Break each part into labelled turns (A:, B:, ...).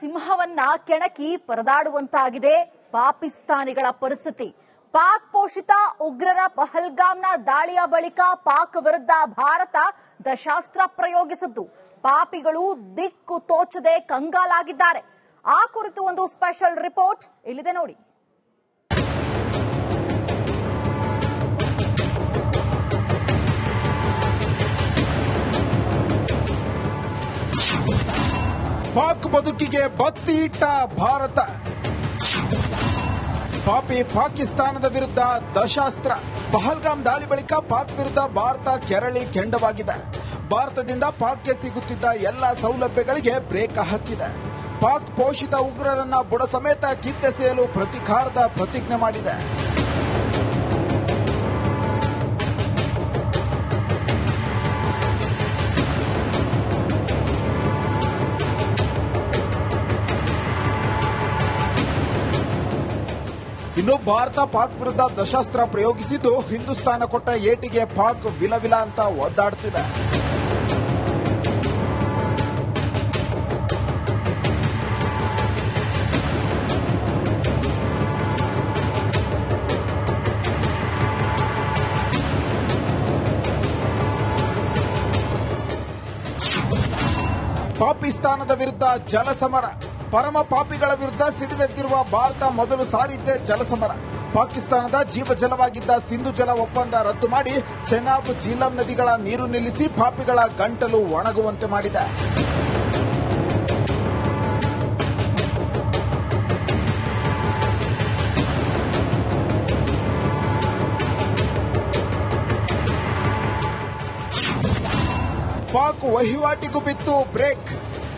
A: ಸಿಂಹವನ್ನ ಕೆಣಕಿ ಪರದಾಡುವಂತಾಗಿದೆ ಪಾಕಿಸ್ತಾನಿಗಳ ಪರಿಸ್ಥಿತಿ. ಪಾಕ್ ಪೋಷಿತ ಉಗ್ರರ ಪಹಲ್ಗಾಮ್ನ ದಾಳಿಯ ಬಳಿಕ ಪಾಕ್ ವಿರುದ್ಧ ಭಾರತ ದಶಾಸ್ತ್ರ ಪ್ರಯೋಗಿಸಿದ್ದು ಪಾಪಿಗಳು ದಿಕ್ಕು ತೋಚದೆ ಕಂಗಾಲಾಗಿದ್ದಾರೆ. ಆ ಕುರಿತು ಒಂದು ಸ್ಪೆಷಲ್ ರಿಪೋರ್ಟ್ ಇಲ್ಲಿದೆ ನೋಡಿ.
B: ಪಾಕ್ ಬದುಕಿಗೆ ಬತ್ತಿ ಇಟ್ಟ ಭಾರತ. ಪಾಪಿ ಪಾಕಿಸ್ತಾನದ ವಿರುದ್ಧ ದಶಾಸ್ತ್ರ. ಪಹಲ್ಗಾಮ್ ದಾಳಿ ಬಳಿಕ ಪಾಕ್ ವಿರುದ್ಧ ಭಾರತ ಕೆರಳಿ ಕೆಂಡವಾಗಿದೆ. ಭಾರತದಿಂದ ಪಾಕ್ಗೆ ಸಿಗುತ್ತಿದ್ದ ಎಲ್ಲ ಸೌಲಭ್ಯಗಳಿಗೆ ಬ್ರೇಕ್ ಹಾಕಿದೆ. ಪಾಕ್ ಪೋಷಿತ ಉಗ್ರರನ್ನ ಬುಡ ಸಮೇತ ಕಿತ್ತೆಸೆಯಲು ಪ್ರತೀಕಾರದ ಪ್ರತಿಜ್ಞೆ ಮಾಡಿದೆ. ಇನ್ನು ಭಾರತ ಪಾಕ್ ವಿರುದ್ಧ ದಶಾಸ್ತ್ರ ಪ್ರಯೋಗಿಸಿದ್ದು ಹಿಂದೂಸ್ತಾನ ಕೊಟ್ಟ ಏಟಿಗೆ ಪಾಕ್ ವಿಲವಿಲ ಅಂತ ಒದ್ದಾಡ್ತಿದೆ. ಪಾಕಿಸ್ತಾನದ ವಿರುದ್ಧ ಜಲಸಮರ. ಪರಮ ಪಾಪಿಗಳ ವಿರುದ್ಧ ಸಿಡಿದೆದ್ದಿರುವ ಭಾರತ ಮೊದಲು ಸಾರಿದ್ದೇ ಜಲಸಮರ. ಪಾಕಿಸ್ತಾನದ ಜೀವಜಲವಾಗಿದ್ದ ಸಿಂಧು ಜಲ ಒಪ್ಪಂದ ರದ್ದು ಮಾಡಿ ಚೆನಾಬ್ ಜೀಲಂ ನದಿಗಳ ನೀರು ನಿಲ್ಲಿಸಿ ಪಾಪಿಗಳ ಗಂಟಲು ಒಣಗುವಂತೆ ಮಾಡಿದೆ. ಪಾಕ್ ವಹಿವಾಟಿಗೂ ಬಿತ್ತು ಬ್ರೇಕ್.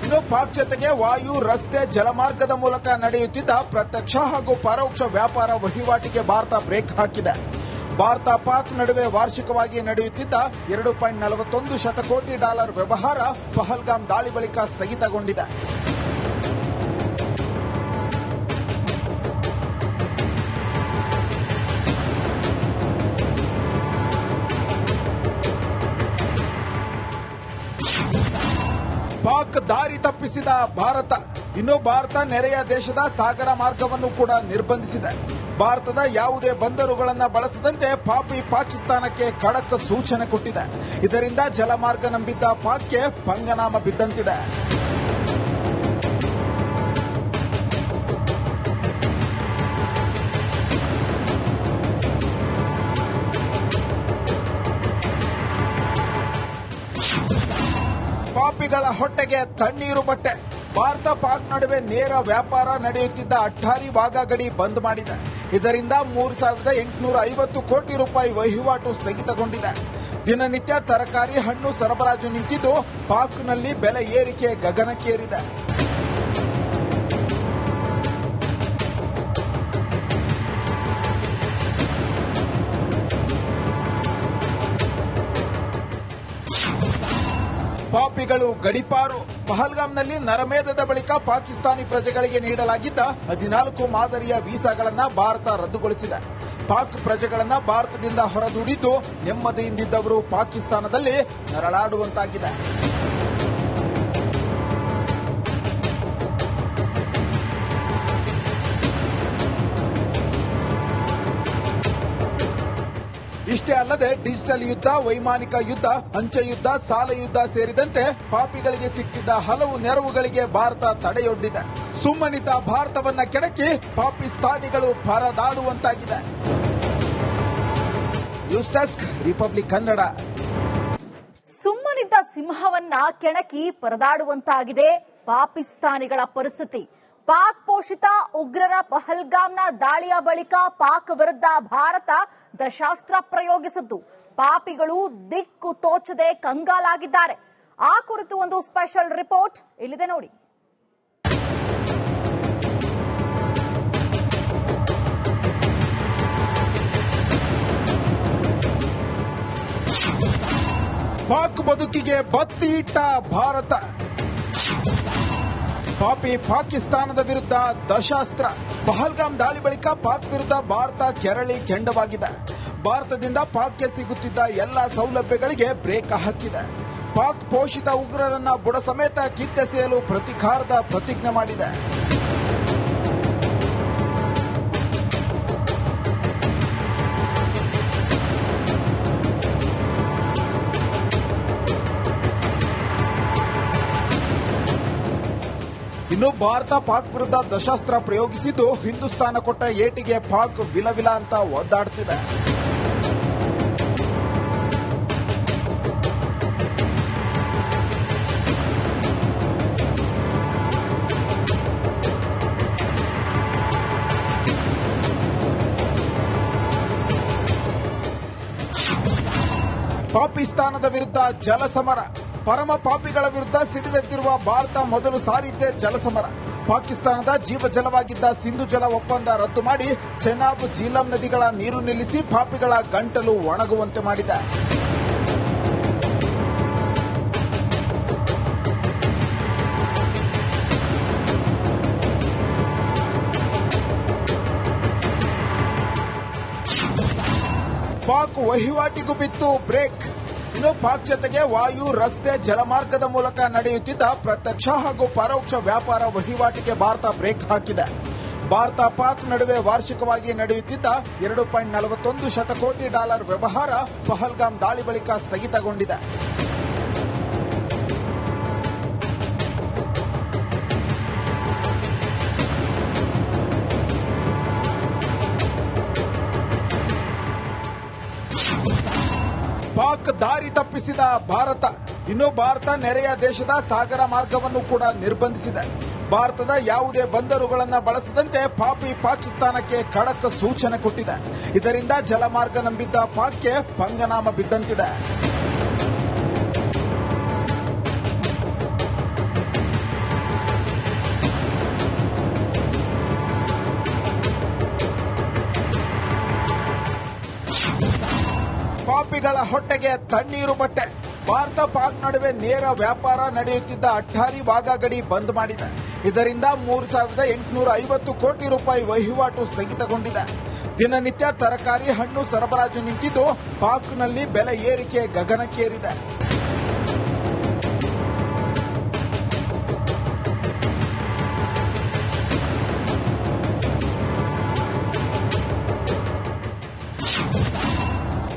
B: ಇನ್ನು ಪಾಕ್ ಜೊತೆಗೆ ವಾಯು, ರಸ್ತೆ, ಜಲಮಾರ್ಗದ ಮೂಲಕ ನಡೆಯುತ್ತಿದ್ದ ಪ್ರತ್ಯಕ್ಷ ಹಾಗೂ ಪರೋಕ್ಷ ವ್ಯಾಪಾರ ವಹಿವಾಟಿಗೆ ಭಾರತ ಬ್ರೇಕ್ ಹಾಕಿದೆ. ಭಾರತ ಪಾಕ್ ನಡುವೆ ವಾರ್ಷಿಕವಾಗಿ ನಡೆಯುತ್ತಿದ್ದ $2.41 ಶತಕೋಟಿ ವ್ಯವಹಾರ ಪಹಲ್ಗಾಮ್ ದಾಳಿ ಬಳಿಕ ಸ್ಥಗಿತಗೊಂಡಿದೆ. ಪಾಕ್ ದಾರಿ ತಪ್ಪಿಸಿದ ಭಾರತ. ಇನ್ನು ಭಾರತ ನೆರೆಯ ದೇಶದ ಸಾಗರ ಮಾರ್ಗವನ್ನು ಕೂಡ ನಿರ್ಬಂಧಿಸಿದೆ. ಭಾರತದ ಯಾವುದೇ ಬಂದರುಗಳನ್ನು ಬಳಸದಂತೆ ಪಾಪಿ ಪಾಕಿಸ್ತಾನಕ್ಕೆ ಖಡಕ್ ಸೂಚನೆ ಕೊಟ್ಟಿದೆ. ಇದರಿಂದ ಜಲಮಾರ್ಗ ನಂಬಿದ್ದ ಪಾಕ್ಗೆ ಪಂಗನಾಮ ಬಿದ್ದಂತಿದೆ. ಪಾಪಿಗಳ ಹೊಟ್ಟೆಗೆ ತಣ್ಣೀರು ಬಟ್ಟೆ. ಭಾರತ ಪಾಕ್ ನಡುವೆ ನೇರ ವ್ಯಾಪಾರ ನಡೆಯುತ್ತಿದ್ದ ಅಟ್ಟಾರಿ ವಾಘಾ ಗಡಿ ಬಂದ್ ಮಾಡಿದೆ. ಇದರಿಂದ $3,850 ಕೋಟಿ ವಹಿವಾಟು ಸ್ಥಗಿತಗೊಂಡಿದೆ. ದಿನನಿತ್ಯ ತರಕಾರಿ, ಹಣ್ಣು ಸರಬರಾಜು ನಿಂತಿದ್ದು ಪಾಕ್ನಲ್ಲಿ ಬೆಲೆ ಏರಿಕೆ ಗಗನಕ್ಕೇರಿದೆ. ಪಾಪಿಗಳು ಗಡಿಪಾರು. ಪಹಲ್ಗಾಮ್ನಲ್ಲಿ ನರಮೇಧದ ಬಳಿಕ ಪಾಕಿಸ್ತಾನಿ ಪ್ರಜೆಗಳಿಗೆ ನೀಡಲಾಗಿದ್ದ 14 ಮಾದರಿಯ ವೀಸಾಗಳನ್ನು ಭಾರತ ರದ್ದುಗೊಳಿಸಿದೆ. ಪಾಕ್ ಪ್ರಜೆಗಳನ್ನು ಭಾರತದಿಂದ ಹೊರದೂಡಿದ್ದು ನೆಮ್ಮದಿಯಿಂದಿದ್ದವರು ಪಾಕಿಸ್ತಾನದಲ್ಲಿ ನರಳಾಡುವಂತಾಗಿದೆ. ಇಷ್ಟೇ ಅಲ್ಲದೆ ಡಿಜಿಟಲ್ ಯುದ್ಧ, ವೈಮಾನಿಕ ಯುದ್ಧ, ಅಂಚೆ ಯುದ್ಧ, ಸಾಲ ಯುದ್ಧ ಸೇರಿದಂತೆ ಪಾಪಿಗಳಿಗೆ ಸಿಕ್ಕಿದ್ದ ಹಲವು ನೆರವುಗಳಿಗೆ ಭಾರತ ತಡೆಯೊಡ್ಡಿದೆ. ಸುಮ್ಮನಿದ್ದ ಭಾರತವನ್ನ ಕೆಣಕಿ ಪಾಕಿಸ್ತಾನಿಗಳು ಪರದಾಡುವಂತಾಗಿದೆ. News desk, Republic Kannada.
A: ಸುಮ್ಮನಿದ್ದ ಸಿಂಹವನ್ನ ಕೆಣಕಿ ಪರದಾಡುವಂತಾಗಿದೆ ಪಾಕಿಸ್ತಾನಿಗಳ ಪರಿಸ್ಥಿತಿ. ಪಾಕ್ ಪೋಷಿತ ಉಗ್ರರ ಪಹಲ್ಗಾಮ್ನ ದಾಳಿಯ ಬಳಿಕ ಪಾಕ್ ವಿರುದ್ಧ ಭಾರತ ದಶಾಸ್ತ್ರ ಪ್ರಯೋಗಿಸಿದ್ದು ಪಾಪಿಗಳು ದಿಕ್ಕು ತೋಚದೆ ಕಂಗಾಲಾಗಿದ್ದಾರೆ. ಆ ಕುರಿತು ಒಂದು ಸ್ಪೆಷಲ್ ರಿಪೋರ್ಟ್ ಇಲ್ಲಿದೆ ನೋಡಿ.
B: ಪಾಕ್ ಬದುಕಿಗೆ ಬತ್ತಿ ಇಟ್ಟ ಭಾರತ. ಪಾಪಿ ಪಾಕಿಸ್ತಾನದ ವಿರುದ್ಧ ದಶಾಸ್ತ್ರ. ಪಹಲ್ಗಾಮ್ ದಾಳಿ ಬಳಿಕ ಪಾಕ್ ವಿರುದ್ಧ ಭಾರತ ಕೆರಳಿ ಕೆಂಡವಾಗಿದೆ. ಭಾರತದಿಂದ ಪಾಕ್ಗೆ ಸಿಗುತ್ತಿದ್ದ ಎಲ್ಲ ಸೌಲಭ್ಯಗಳಿಗೆ ಬ್ರೇಕ್ ಹಾಕಿದೆ. ಪಾಕ್ ಪೋಷಿತ ಉಗ್ರರನ್ನ ಬುಡ ಸಮೇತ ಕಿತ್ತೆಸೆಯಲು ಪ್ರತಿಕಾರದ ಪ್ರತಿಜ್ಞೆ ಮಾಡಿದೆ. ಇನ್ನು ಭಾರತ ಪಾಕ್ ವಿರುದ್ಧ ದಶಾಸ್ತ್ರ ಪ್ರಯೋಗಿಸಿದ್ದು, ಹಿಂದೂಸ್ತಾನ ಕೊಟ್ಟ ಏಟಿಗೆ ಪಾಕ್ ವಿಲವಿಲ ಅಂತ ಒದ್ದಾಡ್ತಿದೆ. ಪಾಕಿಸ್ತಾನದ ವಿರುದ್ಧ ಜಲಸಮರ. ಪರಮ ಪಾಪಿಗಳ ವಿರುದ್ಧ ಸಿಡಿದೆದ್ದಿರುವ ಭಾರತ ಮೊದಲು ಸಾರಿದ್ದೇ ಜಲಸಮರ. ಪಾಕಿಸ್ತಾನದ ಜೀವಜಲವಾಗಿದ್ದ ಸಿಂಧು ಜಲ ಒಪ್ಪಂದ ರದ್ದು ಮಾಡಿ ಚೆನಾಬ್, ಜೀಲಂ ನದಿಗಳ ನೀರು ನಿಲ್ಲಿಸಿ ಪಾಪಿಗಳ ಗಂಟಲು ಒಣಗುವಂತೆ ಮಾಡಿದೆ. ಪಾಕ್ ವಹಿವಾಟಿಗೂ ಬಿತ್ತು ಬ್ರೇಕ್. ಇನ್ನು ಪಾಕ್ ಜತೆಗೆ ವಾಯು, ರಸ್ತೆ, ಜಲಮಾರ್ಗದ ಮೂಲಕ ನಡೆಯುತ್ತಿದ್ದ ಪ್ರತ್ಯಕ್ಷ ಹಾಗೂ ಪರೋಕ್ಷ ವ್ಯಾಪಾರ ವಹಿವಾಟಿಗೆ ಭಾರತ ಬ್ರೇಕ್ ಹಾಕಿದೆ. ಭಾರತ ಪಾಕ್ ನಡುವೆ ವಾರ್ಷಿಕವಾಗಿ ನಡೆಯುತ್ತಿದ್ದ $2.41 ಶತಕೋಟಿ ವ್ಯವಹಾರ ಪಹಲ್ಗಾಮ್ ದಾಳಿ ಬಳಿಕ ಸ್ಥಗಿತಗೊಂಡಿದೆ. ಪಾಕ್ ದಾರಿ ತಪ್ಪಿಸಿದ ಭಾರತ. ಇನ್ನು ಭಾರತ ನೆರೆಯ ದೇಶದ ಸಾಗರ ಮಾರ್ಗವನ್ನು ಕೂಡ ನಿರ್ಬಂಧಿಸಿದೆ. ಭಾರತದ ಯಾವುದೇ ಬಂದರುಗಳನ್ನು ಬಳಸದಂತೆ ಪಾಕಿಸ್ತಾನಕ್ಕೆ ಖಡಕ್ ಸೂಚನೆ ಕೊಟ್ಟಿದೆ. ಇದರಿಂದ ಜಲಮಾರ್ಗ ನಂಬಿದ್ದ ಪಾಕ್ಗೆ ಪಂಗನಾಮ ಬಿದ್ದಂತಿದೆ. ಪಾಪಿಗಳ ಹೊಟ್ಟೆಗೆ ತಣ್ಣೀರು ಬಟ್ಟೆ. ಭಾರತ ಪಾಕ್ ನಡುವೆ ನೇರ ವ್ಯಾಪಾರ ನಡೆಯುತ್ತಿದ್ದ ಅಟ್ಟಾರಿ ವಾಘಾ ಗಡಿ ಬಂದ್ ಮಾಡಿದೆ. ಇದರಿಂದ 3,850 ಕೋಟಿ ರೂಪಾಯಿ ವಹಿವಾಟು ಸ್ಥಗಿತಗೊಂಡಿದೆ. ದಿನನಿತ್ಯ ತರಕಾರಿ, ಹಣ್ಣು ಸರಬರಾಜು ನಿಂತಿದ್ದು, ಪಾಕ್ನಲ್ಲಿ ಬೆಲೆ ಏರಿಕೆ ಗಗನಕ್ಕೇರಿದೆ.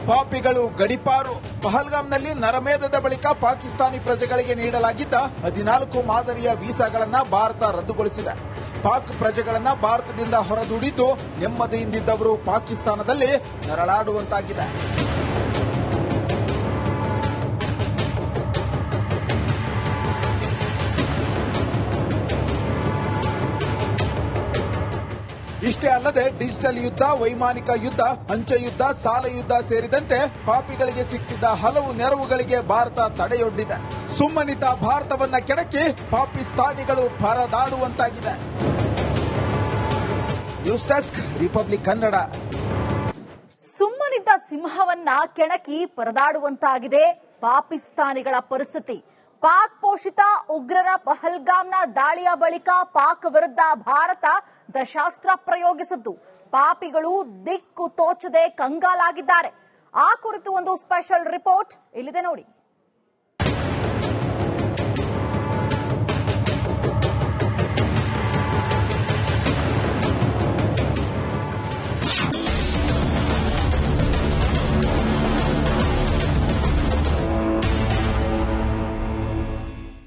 B: ಪಾಪಿಗಳು ಗಡಿಪಾರು. ಪಹಲ್ಗಾಮ್ನಲ್ಲಿ ನರಮೇಧದ ಬಳಿಕ ಪಾಕಿಸ್ತಾನಿ ಪ್ರಜೆಗಳಿಗೆ ನೀಡಲಾಗಿದ್ದ 14 ಮಾದರಿಯ ವೀಸಾಗಳನ್ನು ಭಾರತ ರದ್ದುಗೊಳಿಸಿದೆ. ಪಾಕ್ ಪ್ರಜೆಗಳನ್ನು ಭಾರತದಿಂದ ಹೊರದೂಡಿದ್ದು, ನೆಮ್ಮದಿಯಿಂದಿದ್ದವರು ಪಾಕಿಸ್ತಾನದಲ್ಲಿ ನರಳಾಡುವಂತಾಗಿದೆ. ಇಷ್ಟೇ ಅಲ್ಲದೆ ಡಿಜಿಟಲ್ ಯುದ್ಧ, ವೈಮಾನಿಕ ಯುದ್ಧ, ಅಂಚೆ ಯುದ್ಧ, ಸಾಲ ಯುದ್ಧ ಸೇರಿದಂತೆ ಪಾಪಿಗಳಿಗೆ ಸಿಕ್ಕಿದ್ದ ಹಲವು ನೆರವುಗಳಿಗೆ ಭಾರತ ತಡೆಯೊಡ್ಡಿದೆ. ಸುಮ್ಮನಿದ್ದ ಭಾರತವನ್ನ ಕೆಣಕಿ ಪಾಕಿಸ್ತಾನಿಗಳು ಪರದಾಡುವಂತಾಗಿದೆ. News desk, Republic Kannada.
A: ಸುಮ್ಮನಿದ್ದ ಸಿಂಹವನ್ನ ಕೆಣಕಿ ಪರದಾಡುವಂತಾಗಿದೆ ಪಾಕಿಸ್ತಾನಿಗಳ ಪರಿಸ್ಥಿತಿ. ಪಾಕ್ ಪೋಷಿತ ಉಗ್ರರ ಪಹಲ್ಗಾಮ್ನ ದಾಳಿಯ ಬಳಿಕ ಪಾಕ್ ವಿರುದ್ಧ ಭಾರತ ದಶಾಸ್ತ್ರ ಪ್ರಯೋಗಿಸಿದ್ದು, ಪಾಪಿಗಳು ದಿಕ್ಕು ತೋಚದೆ ಕಂಗಾಲಾಗಿದ್ದಾರೆ. ಆ ಕುರಿತು ಒಂದು ಸ್ಪೆಷಲ್ ರಿಪೋರ್ಟ್ ಇಲ್ಲಿದೆ ನೋಡಿ.